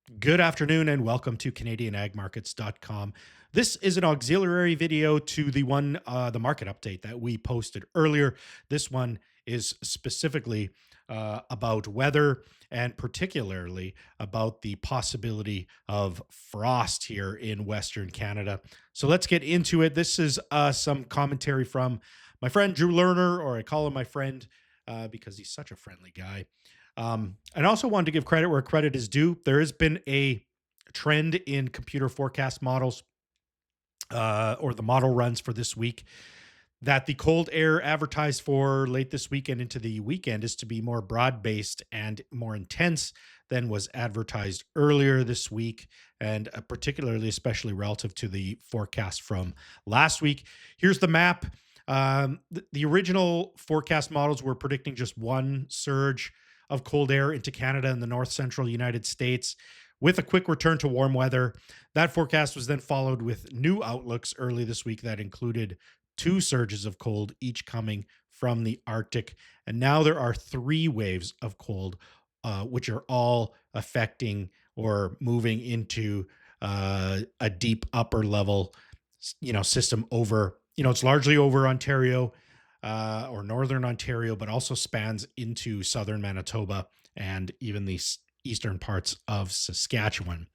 Good afternoon and welcome to CanadianAgMarkets.com. This is an auxiliary video to the market update that we posted earlier. This one is specifically about weather and particularly about the possibility of frost here in Western Canada. So let's get into it. This is some commentary from my friend Drew Lerner, or I call him my friend because he's such a friendly guy. And I also wanted to give credit where credit is due. There has been a trend in computer forecast models or the model runs for this week that the cold air advertised for late this weekend into the weekend is to be more broad based and more intense than was advertised earlier this week, and particularly, especially relative to the forecast from last week. Here's the map. The original forecast models were predicting just one surge of cold air into Canada and the north central United States with a quick return to warm weather. That forecast was then followed with new outlooks early this week that included two surges of cold, each coming from the Arctic. And now there are three waves of cold, which are all affecting or moving into a deep upper level, system over. It's largely over Ontario or northern Ontario, but also spans into southern Manitoba and even the eastern parts of Saskatchewan.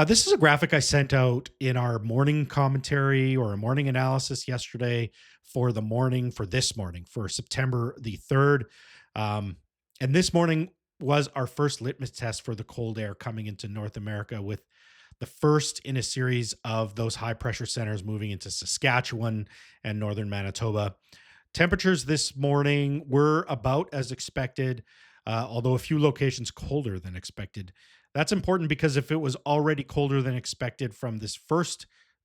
This is a graphic I sent out in our morning commentary or a morning analysis yesterday for this morning, for September the 3rd. And this morning was our first litmus test for the cold air coming into North America, with the first in a series of those high pressure centers moving into Saskatchewan and northern Manitoba. Temperatures this morning were about as expected, although a few locations colder than expected. That's important because if it was already colder than expected from this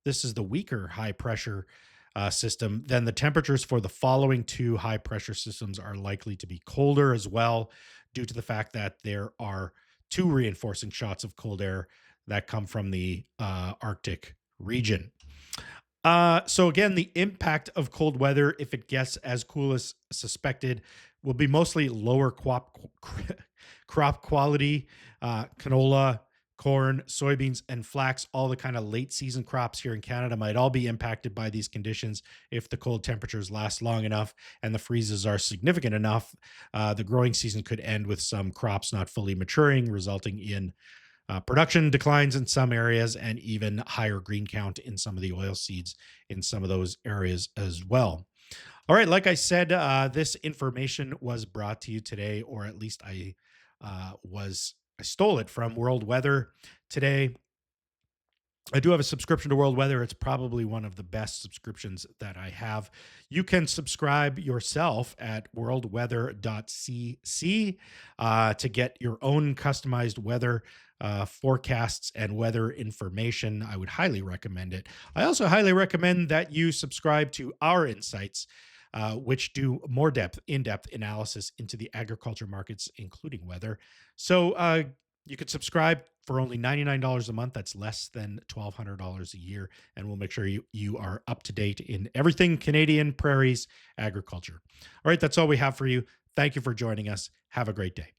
is the weaker high pressure system, then the temperatures for the following two high pressure systems are likely to be colder as well, due to the fact that there are two reinforcing shots of cold air that come from the Arctic region. So again, the impact of cold weather, if it gets as cool as suspected, will be mostly lower crop quality. Canola, corn, soybeans, and flax, all the kind of late season crops here in Canada, might all be impacted by these conditions if the cold temperatures last long enough and the freezes are significant enough. The growing season could end with some crops not fully maturing, resulting in production declines in some areas and even higher green count in some of the oil seeds in some of those areas as well. All right, like I said, this information was brought to you today, or at least I stole it from World Weather today. I do have a subscription to World Weather. It's probably one of the best subscriptions that I have. You can subscribe yourself at worldweather.cc to get your own customized weather forecasts and weather information. I would highly recommend it. I also highly recommend that you subscribe to our insights, which do more in-depth analysis into the agriculture markets, including weather. So you could subscribe for only $99 a month. That's less than $1,200 a year. And we'll make sure you are up to date in everything Canadian prairies agriculture. All right, that's all we have for you. Thank you for joining us. Have a great day.